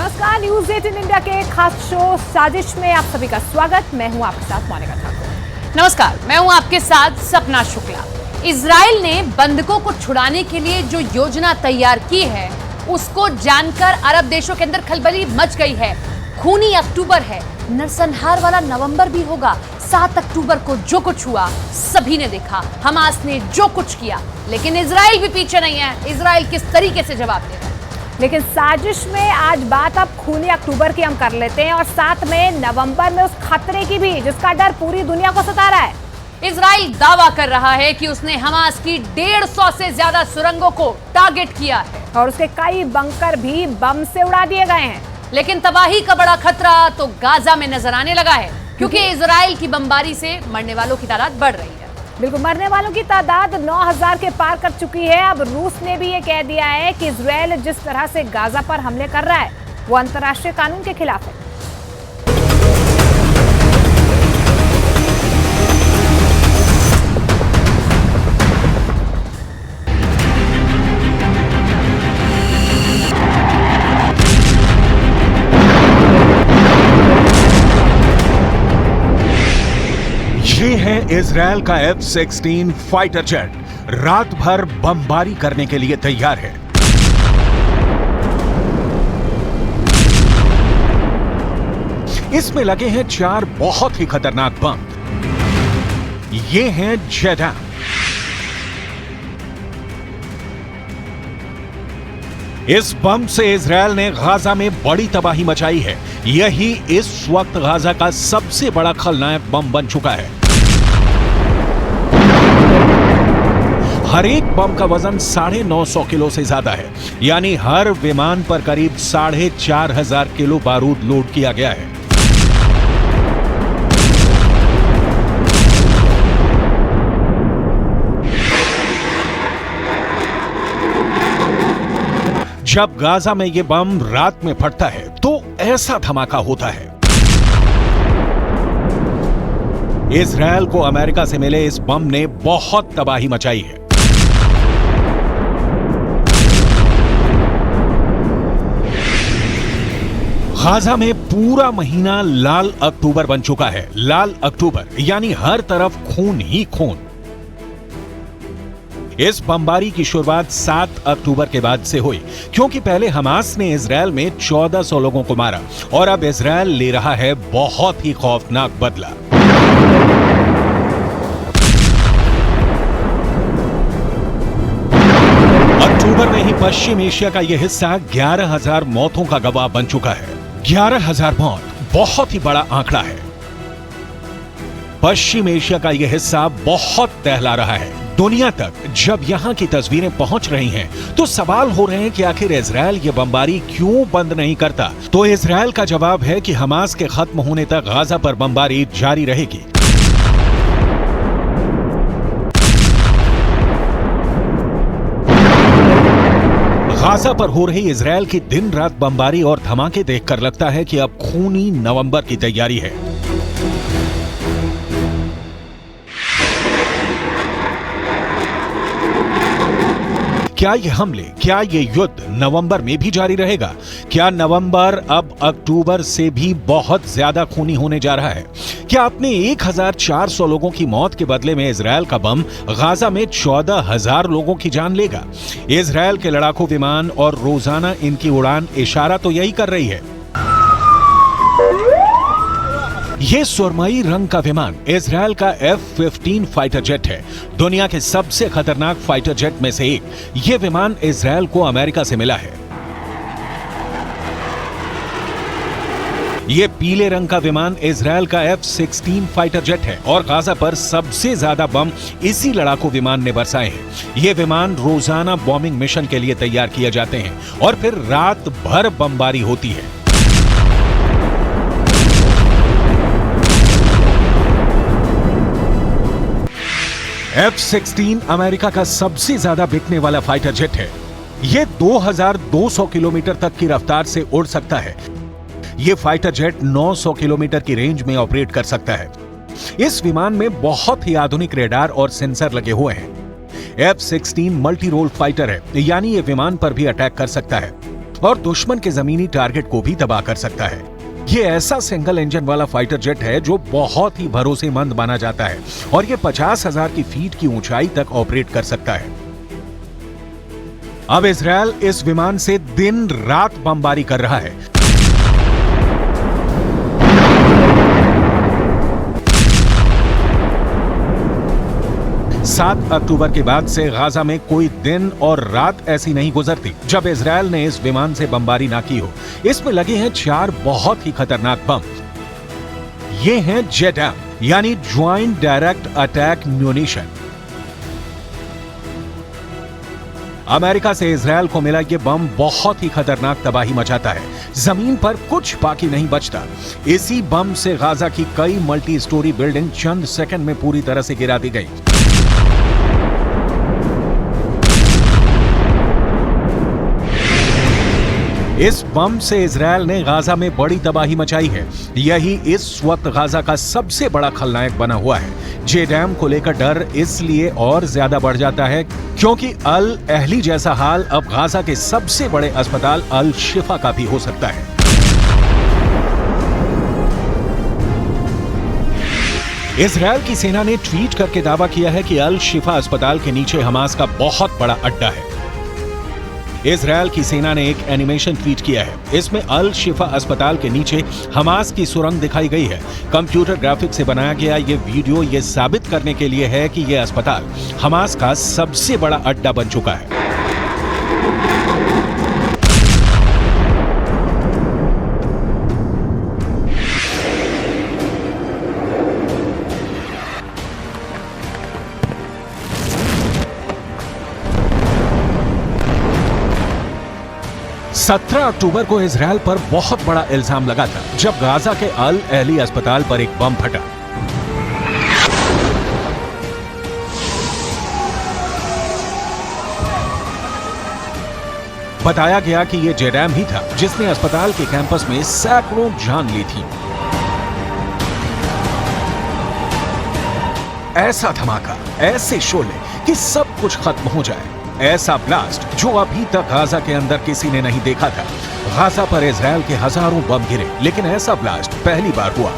नमस्कार, news 18 India के खास शो साजिश में आप सभी का स्वागत। मैं हूं आपके साथ मोनिका ठाकुर। नमस्कार, मैं हूं आपके साथ सपना शुक्ला। इजराइल ने बंधकों को छुड़ाने के लिए जो योजना तैयार की है उसको जानकर अरब देशों के अंदर खलबली मच गई है। खूनी अक्टूबर है, नरसंहार वाला नवंबर भी होगा। 7 अक्टूबर को जो कुछ हुआ सभी ने देखा, हमास ने जो कुछ किया, लेकिन इजराइल भी पीछे नहीं है। इजराइल किस तरीके से जवाब दे रहा है। लेकिन साजिश में आज बात अब खूनी अक्टूबर की हम कर लेते हैं और साथ में नवंबर में उस खतरे की भी जिसका डर पूरी दुनिया को सता रहा है। इजराइल दावा कर रहा है कि उसने हमास की 150 से ज्यादा सुरंगों को टारगेट किया है और उसके कई बंकर भी बम से उड़ा दिए गए हैं। लेकिन तबाही का बड़ा खतरा तो गाजा में नजर आने लगा है, क्योंकि इजराइल की बमबारी से मरने वालों की तादाद बढ़ रही है। बिल्कुल, मरने वालों की तादाद 9000 के पार कर चुकी है। अब रूस ने भी ये कह दिया है कि इजराइल जिस तरह से गाजा पर हमले कर रहा है वो अंतर्राष्ट्रीय कानून के खिलाफ है। ये है इजराइल का F-16 फाइटर जेट, रात भर बमबारी करने के लिए तैयार है। इसमें लगे हैं 4 बहुत ही खतरनाक बम। ये हैं जेडम। इस बम से इजराइल ने गाजा में बड़ी तबाही मचाई है। यही इस वक्त गाजा का सबसे बड़ा खलनायक बम बन चुका है। हर एक बम का वजन 950 किलो से ज्यादा है, यानी हर विमान पर करीब 4500 किलो बारूद लोड किया गया है। जब गाजा में यह बम रात में फटता है तो ऐसा धमाका होता है। इजराइल को अमेरिका से मिले इस बम ने बहुत तबाही मचाई है। गाजा में पूरा महीना लाल अक्टूबर बन चुका है। लाल अक्टूबर यानी हर तरफ खून ही खून। इस बमबारी की शुरुआत 7 अक्टूबर के बाद से हुई, क्योंकि पहले हमास ने इजराइल में 1400 लोगों को मारा और अब इजराइल ले रहा है बहुत ही खौफनाक बदला। अक्टूबर में ही पश्चिम एशिया का यह हिस्सा 11,000 मौतों का गवाह बन चुका है। 11,000 मौत बहुत ही बड़ा आंकड़ा है। पश्चिम एशिया का यह हिस्सा बहुत दहला रहा है। दुनिया तक जब यहां की तस्वीरें पहुंच रही हैं, तो सवाल हो रहे हैं कि आखिर इजराइल ये बमबारी क्यों बंद नहीं करता। तो इजराइल का जवाब है कि हमास के खत्म होने तक गाजा पर बमबारी जारी रहेगी। गाजा पर हो रही इजराइल की दिन रात बमबारी और धमाके देखकर लगता है कि अब खूनी नवंबर की तैयारी है। क्या ये हमले, क्या ये युद्ध नवंबर में भी जारी रहेगा? क्या नवंबर अब अक्टूबर से भी बहुत ज्यादा खूनी होने जा रहा है? क्या अपने 1400 लोगों की मौत के बदले में इजराइल का बम गाजा में 14,000 लोगों की जान लेगा? इजराइल के लड़ाकू विमान और रोजाना इनकी उड़ान इशारा तो यही कर रही है। ये सुरमई रंग का विमान इजराइल का F-15 फाइटर जेट है। दुनिया के सबसे खतरनाक फाइटर जेट में से एक। ये विमान इजराइल को अमेरिका से मिला है। ये पीले रंग का विमान इजराइल का F-16 फाइटर जेट है और गाजा पर सबसे ज्यादा बम इसी लड़ाकू विमान ने बरसाए हैं। ये विमान रोजाना बॉम्बिंग मिशन के लिए तैयार किए जाते हैं और फिर रात भर बमबारी होती है। F-16 अमेरिका का सबसे ज्यादा बिकने वाला फाइटर जेट है। यह 2200 किलोमीटर तक की रफ्तार से उड़ सकता है। यह फाइटर जेट 900 किलोमीटर की रेंज में ऑपरेट कर सकता है। इस विमान में बहुत ही आधुनिक रेडार और सेंसर लगे हुए हैं। F-16 मल्टी रोल फाइटर है, यानी यह विमान पर भी अटैक कर सकता है। और दुश्मन के जमीनी टारगेट को भी तबाह कर सकता है। ये ऐसा सिंगल इंजन वाला फाइटर जेट है जो बहुत ही भरोसेमंद माना जाता है और ये 50,000 की फीट की ऊंचाई तक ऑपरेट कर सकता है। अब इजरायल इस विमान से दिन रात बमबारी कर रहा है। सात अक्टूबर के बाद से गाजा में कोई दिन और रात ऐसी नहीं गुजरती जब इजरायल ने इस विमान से बमबारी ना की हो। इसमें लगे हैं 4 बहुत ही खतरनाक बम। ये हैं JDAM यानी joint direct attack munition. America से इजरायल को मिला ये बम बहुत ही खतरनाक तबाही मचाता है। जमीन पर कुछ बाकी नहीं बचता। इसी बम से गाजा की कई मल्टी स्टोरी बिल्डिंग चंद सेकंड में पूरी तरह से गिरा दी गई। इस बम से इजरायल ने गाजा में बड़ी तबाही मचाई है। यही इस वक्त गाजा का सबसे बड़ा खलनायक बना हुआ है। JDAM को लेकर डर इसलिए और ज्यादा बढ़ जाता है क्योंकि अल अहली जैसा हाल अब गाजा के सबसे बड़े अस्पताल अल शिफा का भी हो सकता है। इजरायल की सेना ने ट्वीट करके दावा किया है कि अल शिफा अस्पताल के नीचे हमास का बहुत बड़ा अड्डा है। इजरायल की सेना ने एक एनिमेशन ट्वीट किया है। इसमें अल शिफा अस्पताल के नीचे हमास की सुरंग दिखाई गई है। कंप्यूटर ग्राफिक से बनाया गया ये वीडियो ये साबित करने के लिए है कि यह अस्पताल हमास का सबसे बड़ा अड्डा बन चुका है। 17 अक्टूबर को इजरायल पर बहुत बड़ा इल्जाम लगा था जब गाजा के अल अहली अस्पताल पर एक बम फटा। बताया गया कि यह JDAM ही था जिसने अस्पताल के कैंपस में सैकड़ों जान ली थी। ऐसा धमाका, ऐसे शोले कि सब कुछ खत्म हो जाए। ऐसा ब्लास्ट जो अभी तक गाजा के अंदर किसी ने नहीं देखा था। गाजा पर इजरायल के हजारों बम गिरे, लेकिन ऐसा ब्लास्ट पहली बार हुआ।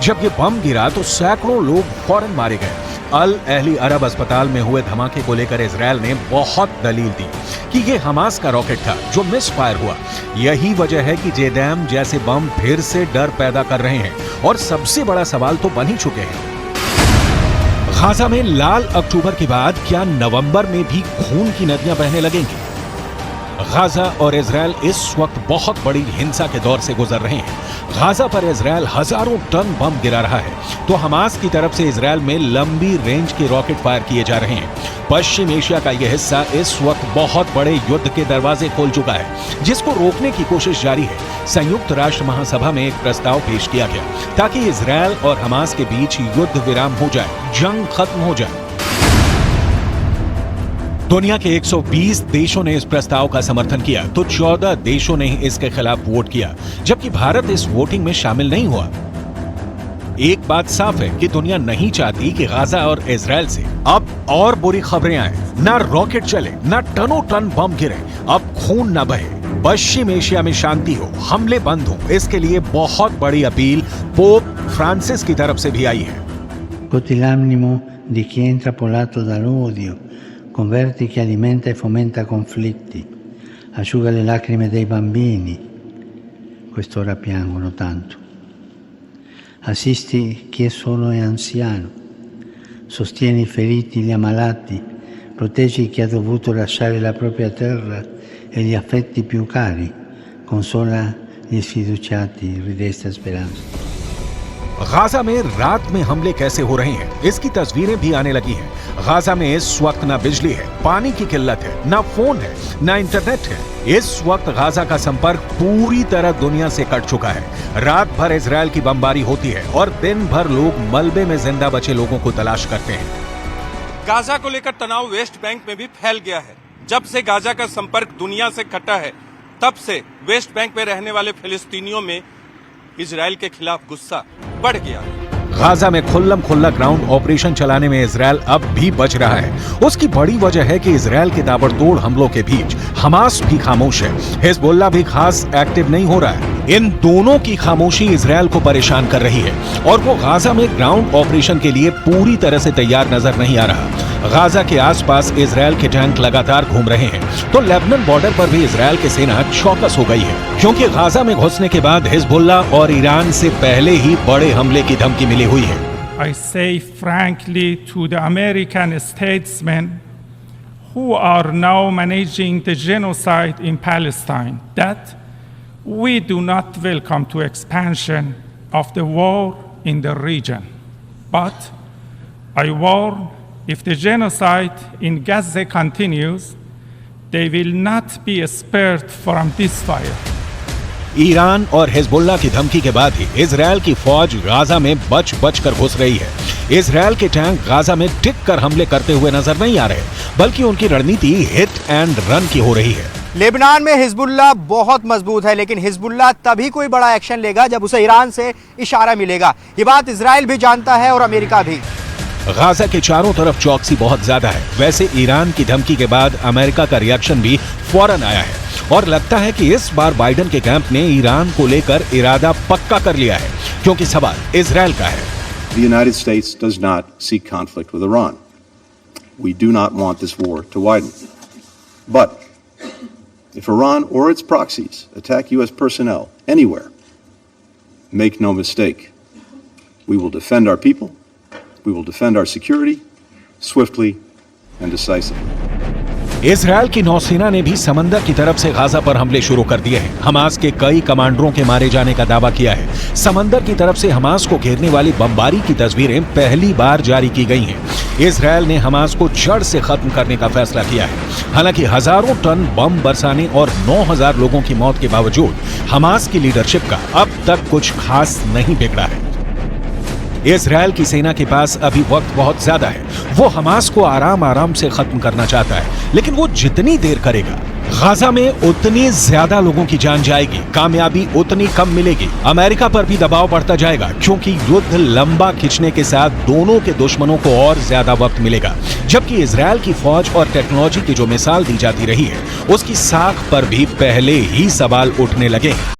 जब ये बम गिरा तो सैकड़ों लोग फौरन मारे गए। अल अहली अरब अस्पताल में हुए धमाके को लेकर इजरायल ने बहुत दलील दी कि ये हमास का रॉकेट था जो मिस फायर हुआ। यही वजह है कि JDAM जैसे बम फिर से डर पैदा कर रहे हैं और सबसे बड़ा सवाल तो बन ही चुके हैं। गाजा में लाल अक्टूबर के बाद क्या नवंबर में भी खून की नदियां बहने लगेंगी? गाजा और इजरायल इस वक्त बहुत बड़ी हिंसा के दौर से गुजर रहे हैं। गाजा पर इजरायल हजारों टन बम गिरा रहा है तो हमास की तरफ से इजरायल में लंबी रेंज के रॉकेट फायर किए जा रहे हैं। पश्चिम एशिया का यह हिस्सा इस वक्त बहुत बड़े युद्ध के दरवाजे खोल चुका है जिसको रोकने की कोशिश जारी है। संयुक्त राष्ट्र महासभा में एक प्रस्ताव पेश किया गया ताकि इजरायल और हमास के बीच युद्ध विराम हो जाए, जंग खत्म हो जाए। दुनिया के 120 देशों ने इस प्रस्ताव का समर्थन किया तो 14 देशों ने इसके खिलाफ वोट किया, जबकि भारत इस वोटिंग में शामिल नहीं हुआ। एक बात साफ है कि दुनिया नहीं चाहती कि गाजा और इजरायल से अब और बुरी खबरें आए। ना रॉकेट चले, ना टनों टन बम गिरे, अब खून न बहे। पश्चिम एशिया में शांति हो, हमले बंद हो, इसके लिए बहुत बड़ी अपील पोप फ्रांसिस की तरफ से भी आई है। Scuoti l'animo di chi è intrappolato dall'odio, converti chi alimenta e fomenta conflitti, asciuga le lacrime dei bambini, quest'ora piangono tanto. Assisti chi è solo e anziano, sostieni i feriti e gli ammalati, proteggi chi ha dovuto lasciare la propria terra e gli affetti più cari, consola gli sfiduciati, ridesta speranza. Gaza में रात में हमले कैसे हो रहे हैं इसकी तस्वीरें भी आने लगी हैं। गाजा में इस वक्त ना बिजली है, पानी की किल्लत है, ना फोन है, ना इंटरनेट है। इस वक्त गाजा का संपर्क पूरी तरह दुनिया से कट चुका है। रात भर इजरायल की बमबारी होती है और दिन भर लोग मलबे में जिंदा बचे लोगों को तलाश करते हैं। गाजा को लेकर तनाव वेस्ट बैंक में भी फैल गया है। जब से गाजा का संपर्क दुनिया से कटा है तब से वेस्ट बैंक में रहने वाले फिलिस्तीनियों में इजरायल के खिलाफ गुस्सा बढ़ गया। गाजा में खुल्लम खुल्ला ग्राउंड ऑपरेशन चलाने में इजरायल अब भी बच रहा है। उसकी बड़ी वजह है कि इजरायल के ताबड़तोड़ हमलों के बीच हमास भी खामोश है, हिजबुल्लाह भी खास एक्टिव नहीं हो रहा है। इन दोनों की खामोशी इजरायल को परेशान कर रही है और वो गाजा में ग्राउंड ऑपरेशन के लिए पूरी तरह से तैयार नजर नहीं आ रहा। गाजा के आसपास इजरायल के टैंक लगातार घूम रहे हैं, तो लेबनान बॉर्डर पर भी इजरायल की सेना चौकस हो गई है, क्योंकि गाजा में घुसने के बाद हिजबुल्लाह और ईरान से पहले ही बड़े हमले की धमकी मिली हुई है। I say frankly to the American statesmen who are now managing the genocide in Palestine that we do not welcome to expansion of the war in the region. But I warn, if the genocide in Gaza continues, they will not be spared from this fire. Iran और Hezbollah की धमकी के बाद ही Israel की फौज Gaza में बच कर घुस रही है। इजरायल के टैंक गाजा में टिक कर हमले करते हुए नजर नहीं आ रहे, बल्कि उनकी रणनीति हिट एंड रन की हो रही है। लेबनान में हिजबुल्लाह बहुत मजबूत है, लेकिन हिजबुल्लाह तभी कोई बड़ा एक्शन लेगा जब उसे ईरान से इशारा मिलेगा। ये बात इजरायल भी जानता है और अमेरिका भी। गाजा के चारों तरफ चौकसी बहुत ज्यादा है। वैसे ईरान की धमकी के बाद अमेरिका का रिएक्शन भी फौरन आया है और लगता है कि इस बार बाइडेन के कैंप ने ईरान को लेकर इरादा पक्का कर लिया है, क्योंकि सवाल इजरायल का है। The United States does not seek conflict with Iran. We do not want this war to widen. But if Iran or its proxies attack U.S. personnel anywhere, make no mistake, we will defend our people, we will defend our security, swiftly and decisively. Israel की नौसेना ने भी समंदर की तरफ से Gaza पर हमले शुरू कर दिए हैं। हमास के कई कमांडरों के मारे जाने का दावा किया है। समंदर की तरफ से हमास को घेरने वाली बमबारी की तस्वीरें पहली बार जारी की गई हैं। इजरायल ने हमास को जड़ से खत्म करने का फैसला किया है। हालांकि हजारों टन बम बरसाने और 9,000 लोगों की मौत के बावजूद हमास की लीडरशिप का अब तक कुछ खास नहीं बिगड़ा है। इजरायल की सेना के पास अभी वक्त बहुत ज्यादा है। वो हमास को आराम से खत्म करना चाहता है, लेकिन वो जितनी देर करेगा गाजा में उतनी ज्यादा लोगों की जान जाएगी, कामयाबी उतनी कम मिलेगी। अमेरिका पर भी दबाव बढ़ता जाएगा, क्योंकि युद्ध लंबा खिंचने के साथ दोनों के दुश्मनों को और ज्यादा वक्त मिलेगा। जबकि इजरायल की फौज और टेक्नोलॉजी की जो मिसाल दी जाती रही है, उसकी साख पर भी पहले ही सवाल उठने लगे हैं।